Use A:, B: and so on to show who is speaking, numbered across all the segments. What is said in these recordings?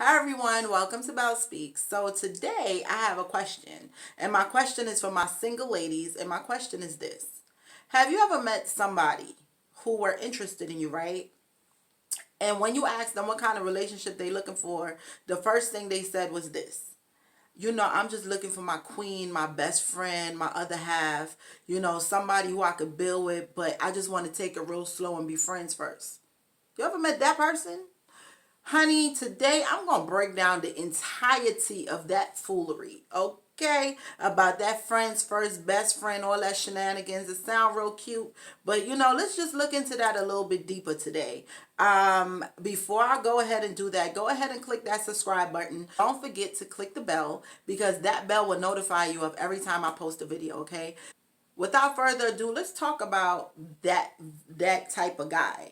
A: Hi everyone, welcome to Belle Speaks. So today I have a question, and my question is for my single ladies, and my question is this. Have you ever met somebody who were interested in you, right? And when you asked them what kind of relationship they looking for, the first thing they said was this. I'm just looking for my queen, my best friend, my other half, somebody who I could build with, but I just want to take it real slow and be friends first. You ever met that person? Honey, today I'm going to break down the entirety of that foolery, okay? About that friends first, best friend, all that shenanigans. It sound real cute, but let's just look into that a little bit deeper today. Before I go ahead and do that, go ahead and click that subscribe button. Don't forget to click the bell because that bell will notify you of every time I post a video, okay? Without further ado, let's talk about that type of guy.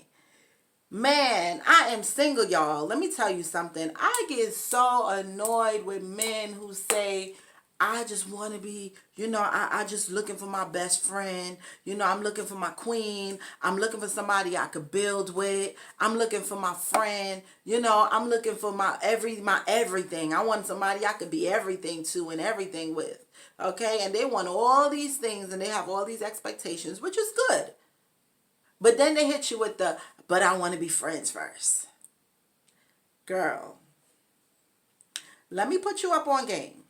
A: Man, I am single, y'all. Let me tell you something. I get so annoyed with men who say, I just want to be, I just looking for my best friend. I'm looking for my queen. I'm looking for somebody I could build with. I'm looking for my friend. I'm looking for my everything. I want somebody I could be everything to and everything with. Okay? And they want all these things and they have all these expectations, which is good. But then they hit you with but I want to be friends first. Girl, let me put you up on game.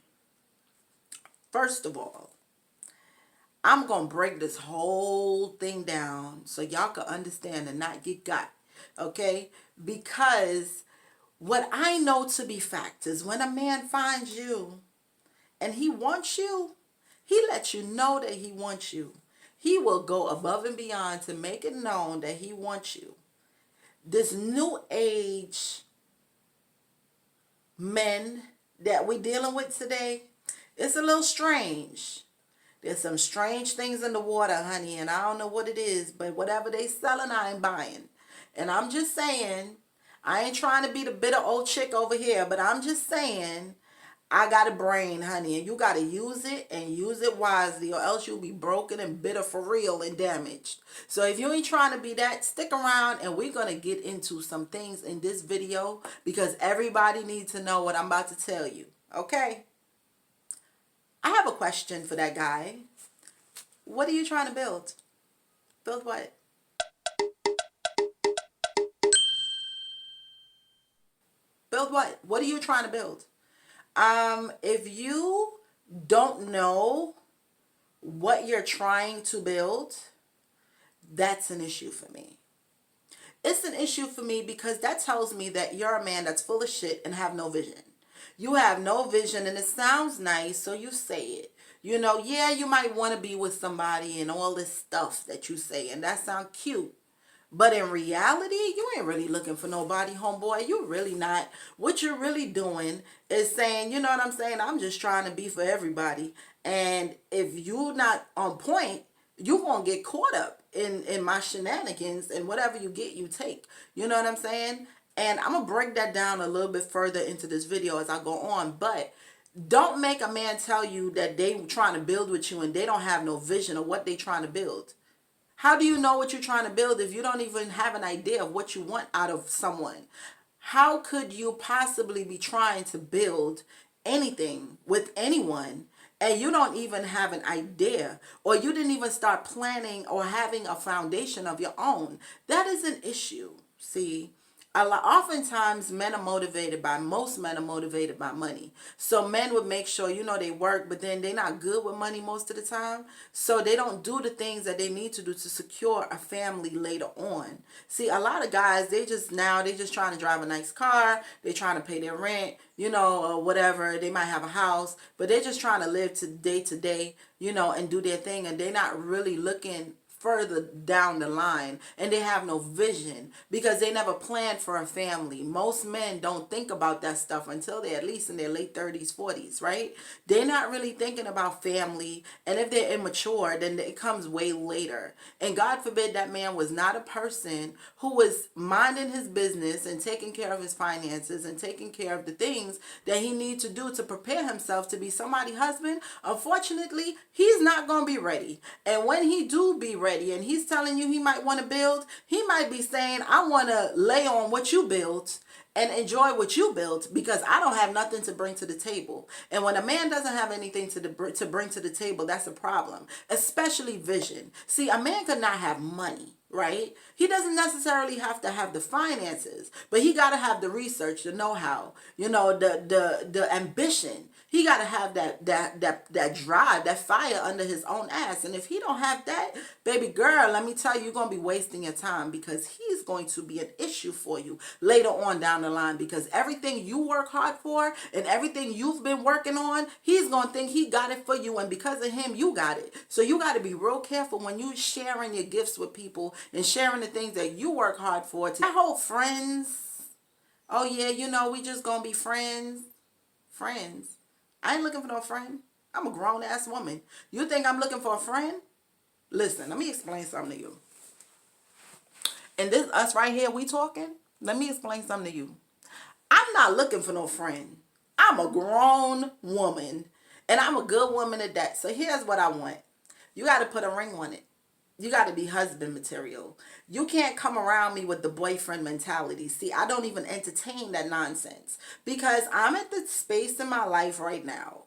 A: First of all, I'm going to break this whole thing down so y'all can understand and not get got. Okay? Because what I know to be fact is when a man finds you and he wants you, he lets you know that he wants you. He will go above and beyond to make it known that he wants you. This new age men that we dealing with today, it's a little strange. There's some strange things in the water, honey, and I don't know what it is, but whatever they selling, I ain't buying. And I'm just saying, I ain't trying to be the bitter old chick over here, but I'm just saying, I got a brain, honey, and you got to use it and use it wisely or else you'll be broken and bitter for real and damaged. So if you ain't trying to be that, stick around and we're going to get into some things in this video because everybody needs to know what I'm about to tell you. Okay? I have a question for that guy. What are you trying to build? Build what? Build what? What are you trying to build? If you don't know what you're trying to build, that's an issue for me. It's an issue for me because that tells me that you're a man that's full of shit and have no vision. You have no vision and it sounds nice, so you say it. Yeah, you might want to be with somebody and all this stuff that you say, and that sounds cute. But in reality, you ain't really looking for nobody, homeboy. You really not. What you're really doing is saying, you know what I'm saying? I'm just trying to be for everybody. And if you're not on point, you won't get caught up in my shenanigans and whatever you get, you take. You know what I'm saying? And I'm going to break that down a little bit further into this video as I go on. But don't make a man tell you that they trying to build with you and they don't have no vision of what they trying to build. How do you know what you're trying to build if you don't even have an idea of what you want out of someone? How could you possibly be trying to build anything with anyone and you don't even have an idea or you didn't even start planning or having a foundation of your own? That is an issue. See, oftentimes most men are motivated by money. So men would make sure, they work, but then they're not good with money most of the time. So they don't do the things that they need to do to secure a family later on. See, a lot of guys, they just trying to drive a nice car. They're trying to pay their rent, or whatever. They might have a house, but they're just trying to live to day, and do their thing. And they're not really looking further down the line and they have no vision because they never planned for a family. Most men don't think about that stuff until they're at least in their late 30s, 40s, right? They're not really thinking about family, and if they're immature, then it comes way later. And God forbid that man was not a person who was minding his business and taking care of his finances and taking care of the things that he needs to do to prepare himself to be somebody's husband. Unfortunately, he's not going to be ready. And when he do be ready and he's telling you he might want to build, he might be saying, I want to lay on what you built and enjoy what you built, because I don't have nothing to bring to the table. And when a man doesn't have anything to bring to the table, that's a problem, especially vision. See, a man could not have money, right? He doesn't necessarily have to have the finances, but he got to have the research, the know-how, the ambition. He got to have that drive, that fire under his own ass. And if he don't have that, baby girl, let me tell you, you're going to be wasting your time, because he's going to be an issue for you later on down the line, because everything you work hard for and everything you've been working on, he's going to think he got it for you. And because of him, you got it. So you got to be real careful when you sharing your gifts with people and sharing the things that you work hard for. That whole friends, oh yeah, we just going to be friends. Friends. I ain't looking for no friend. I'm a grown-ass woman. You think I'm looking for a friend? Listen, let me explain something to you. And this, us right here, we talking? Let me explain something to you. I'm not looking for no friend. I'm a grown woman. And I'm a good woman at that. So here's what I want. You got to put a ring on it. You got to be husband material. You can't come around me with the boyfriend mentality. See, I don't even entertain that nonsense, because I'm at the space in my life right now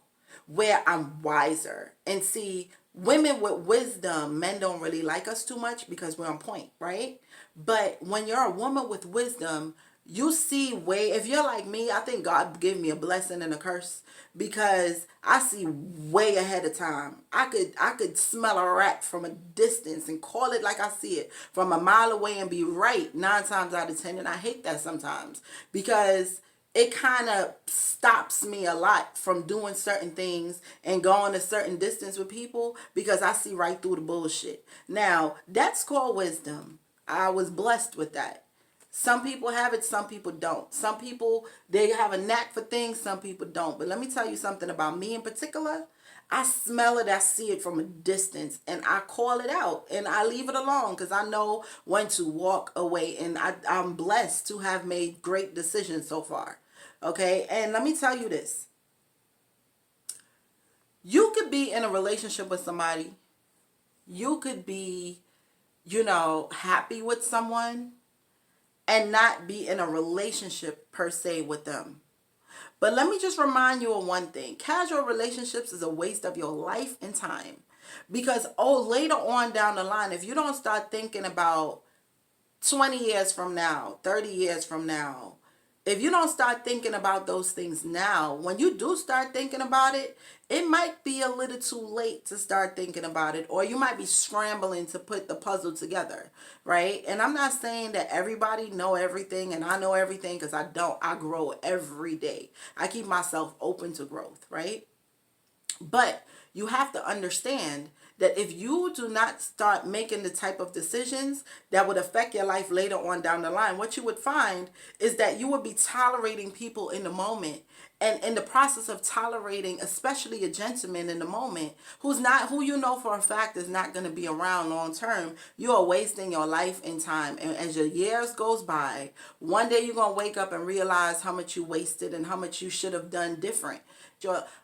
A: where I'm wiser. And see, women with wisdom, men don't really like us too much because we're on point, right? But when you're a woman with wisdom, you see way, if you're like me, I think God gave me a blessing and a curse, because I see way ahead of time. I could smell a rat from a distance and call it like I see it from a mile away and be right 9 times out of 10. And I hate that sometimes, because it kind of stops me a lot from doing certain things and going a certain distance with people, because I see right through the bullshit. Now, that's called wisdom. I was blessed with that. Some people have it, some people don't. Some people, they have a knack for things, some people don't. But let me tell you something about me in particular. I smell it, I see it from a distance, and I call it out, and I leave it alone, because I know when to walk away. And I'm blessed to have made great decisions so far. Okay, and let me tell you this. You could be in a relationship with somebody. You could be, happy with someone and not be in a relationship per se with them. But let me just remind you of one thing. Casual relationships is a waste of your life and time. Because, later on down the line, if you don't start thinking about 20 years from now, 30 years from now, if you don't start thinking about those things now, when you do start thinking about it, it might be a little too late to start thinking about it, or you might be scrambling to put the puzzle together, right? And I'm not saying that everybody know everything and I know everything, because I don't. I grow every day. I keep myself open to growth, right? But you have to understand that if you do not start making the type of decisions that would affect your life later on down the line, what you would find is that you would be tolerating people in the moment. And in the process of tolerating, especially a gentleman in the moment, who you know for a fact is not going to be around long term, you are wasting your life and time. And as your years goes by, one day you're going to wake up and realize how much you wasted and how much you should have done different.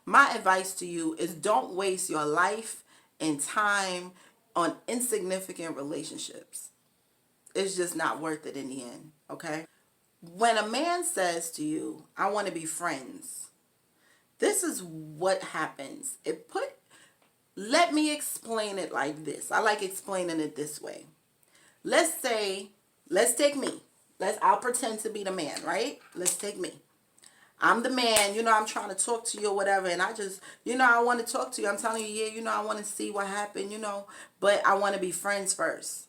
A: My advice to you is, don't waste your life and time on insignificant relationships. It's just not worth it in the end, okay? When a man says to you, I want to be friends, this is what happens. Let me explain it like this. I like explaining it this way. Let's take me. I'll pretend to be the man, right? Let's take me. I'm the man, I'm trying to talk to you or whatever, and I just, I want to talk to you. I'm telling you, yeah, I want to see what happened, but I want to be friends first.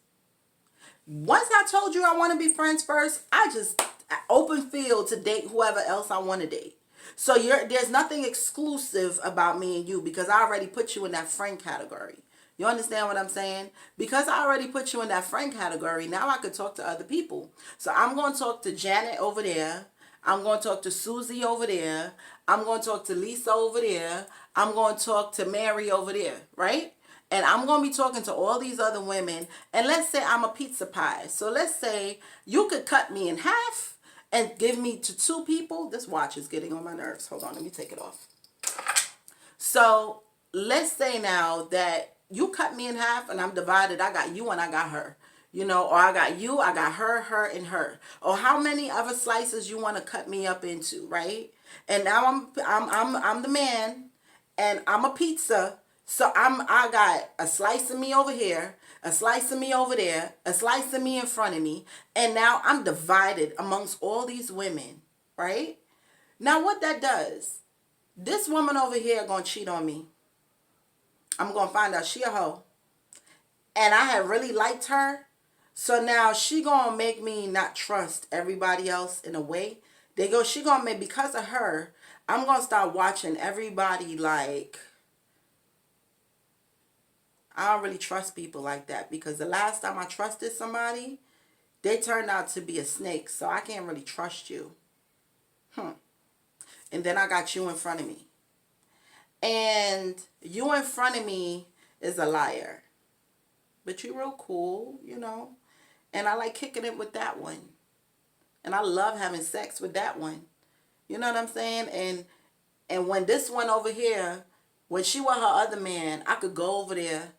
A: Once I told you I want to be friends first, I just open field to date whoever else I want to date. So there's nothing exclusive about me and you, because I already put you in that friend category. You understand what I'm saying? Because I already put you in that friend category, now I could talk to other people. So I'm going to talk to Janet over there. I'm going to talk to Susie over there. I'm going to talk to Lisa over there. I'm going to talk to Mary over there, right? And I'm going to be talking to all these other women. And let's say I'm a pizza pie. So let's say you could cut me in half and give me to 2 people. This watch is getting on my nerves. Hold on, let me take it off. So let's say now that you cut me in half and I'm divided. I got you and I got her. You know, or I got you, I got her, and her. Or how many other slices you want to cut me up into, right? And now I'm the man, and I'm a pizza. So I got a slice of me over here, a slice of me over there, a slice of me in front of me, and now I'm divided amongst all these women, right? Now what that does, this woman over here gonna cheat on me. I'm gonna find out she a hoe. And I had really liked her. So now she gonna make me not trust everybody else in a way. She gonna make, because of her, I'm gonna start watching everybody like, I don't really trust people like that, because the last time I trusted somebody, they turned out to be a snake. So I can't really trust you. And then I got you in front of me. And you in front of me is a liar. But you real cool, you know. And I like kicking it with that one. And I love having sex with that one. You know what I'm saying? And when this one over here, when she with her other man, I could go over there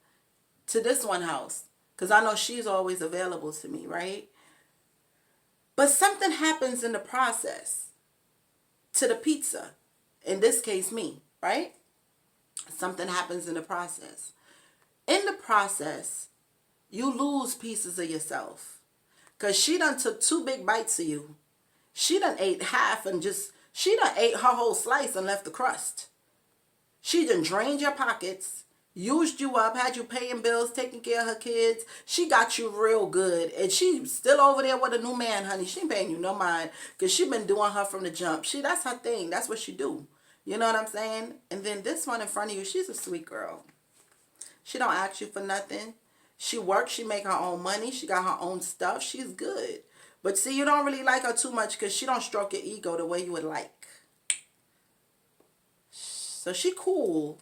A: to this one house. Because I know she's always available to me, right? But something happens in the process to the pizza. In this case, me, right? Something happens in the process. In the process, you lose pieces of yourself. Because she done took 2 big bites of you. She done ate half and she done ate her whole slice and left the crust. She done drained your pockets, used you up, had you paying bills, taking care of her kids. She got you real good. And she still over there with a new man, honey. She ain't paying you no mind, because she been doing her from the jump. That's her thing. That's what she do. You know what I'm saying? And then this one in front of you, she's a sweet girl. She don't ask you for nothing. She works. She make her own money. She got her own stuff. She's good. But see, you don't really like her too much, because she don't stroke your ego the way you would like. So she cool.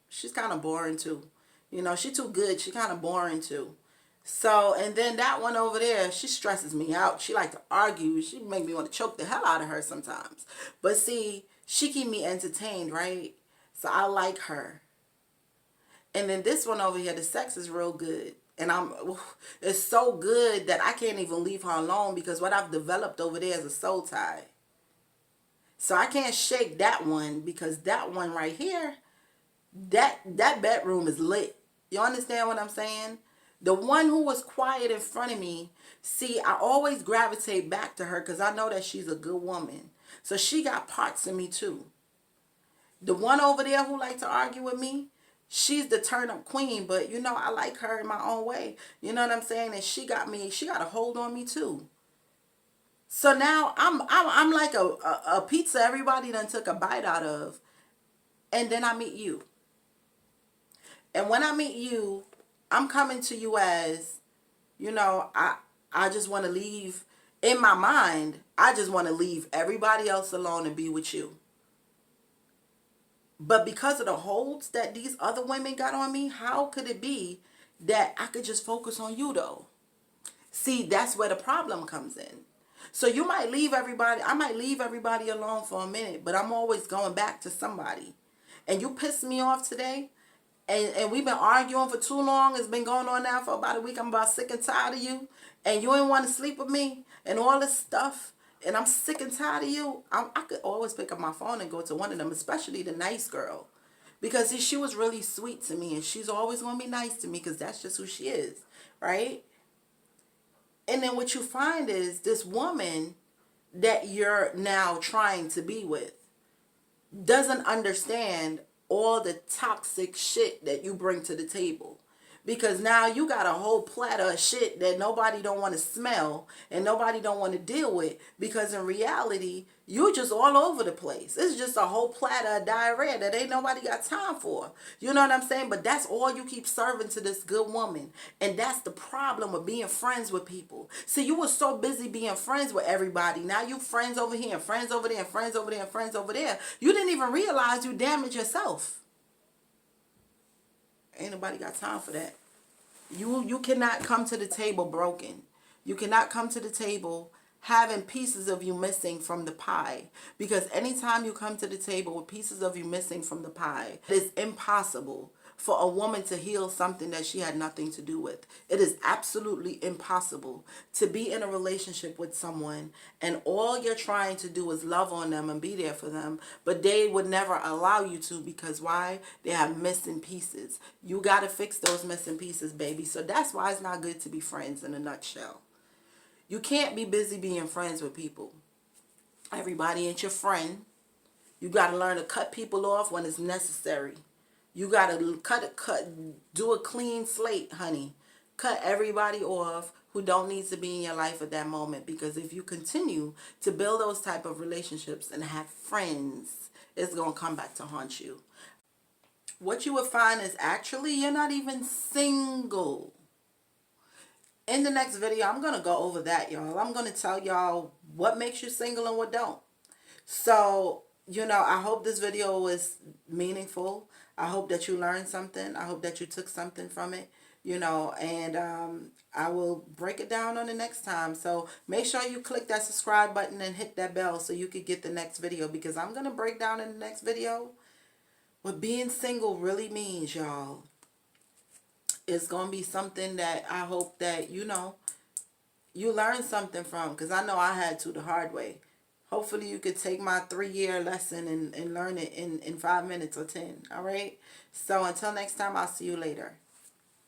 A: She's kind of boring too. You know, she too good. She kind of boring too. So, and then that one over there, she stresses me out. She like to argue. She make me want to choke the hell out of her sometimes. But see, she keep me entertained, right? So I like her. And then this one over here, the sex is real good. And it's so good that I can't even leave her alone, because what I've developed over there is a soul tie. So I can't shake that one, because that one right here, that bedroom is lit. You understand what I'm saying? The one who was quiet in front of me, see, I always gravitate back to her, because I know that she's a good woman. So she got parts of me too. The one over there who like to argue with me, she's the turn up queen, but you know, I like her in my own way. You know what I'm saying? And she got a hold on me too. So now I'm like a pizza everybody done took a bite out of. And then I meet you. And when I meet you, I'm coming to you as, you know, I just want to leave, in my mind, I just want to leave everybody else alone and be with you. But because of the holds that these other women got on me, how could it be that I could just focus on you though? See, that's where the problem comes in. So you might leave everybody, I might leave everybody alone for a minute, but I'm always going back to somebody. And you pissed me off today, and we've been arguing for too long. It's been going on now for about a week. I'm about sick and tired of you, and you ain't want to sleep with me and all this stuff. And I'm sick and tired of you. I could always pick up my phone and go to one of them, especially the nice girl. Because see, she was really sweet to me, and she's always going to be nice to me, because that's just who she is, right? And then what you find is this woman that you're now trying to be with doesn't understand all the toxic shit that you bring to the table. Because now you got a whole platter of shit that nobody don't want to smell and nobody don't want to deal with. Because in reality, you just all over the place. It's just a whole platter of diarrhea that ain't nobody got time for. You know what I'm saying? But that's all you keep serving to this good woman. And that's the problem with being friends with people. See, you were so busy being friends with everybody. Now you friends over here and friends over there and friends over there and friends over there. You didn't even realize you damaged yourself. Ain't nobody got time for that. You cannot come to the table broken. You cannot come to the table having pieces of you missing from the pie. Because anytime you come to the table with pieces of you missing from the pie, it's impossible for a woman to heal something that she had nothing to do with. It is absolutely impossible to be in a relationship with someone and all you're trying to do is love on them and be there for them, but they would never allow you to because why? They have missing pieces. You got to fix those missing pieces, baby. So that's why it's not good to be friends in a nutshell. You can't be busy being friends with people. Everybody ain't your friend. You got to learn to cut people off when it's necessary. You got to do a clean slate, honey. Cut everybody off who don't need to be in your life at that moment, because if you continue to build those type of relationships and have friends, it's going to come back to haunt you. What you would find is actually you're not even single. In the next video, I'm going to go over that, y'all. I'm going to tell y'all what makes you single and what don't. So, I hope this video was meaningful. I hope that you learned something. I hope that you took something from it, and I will break it down on the next time. So make sure you click that subscribe button and hit that bell so you could get the next video, because I'm going to break down in the next video what being single really means, y'all. It's going to be something that I hope that, you learn something from, because I know I had to the hard way. Hopefully you could take my 3-year lesson and learn it in 5 minutes or 10. All right. So until next time, I'll see you later.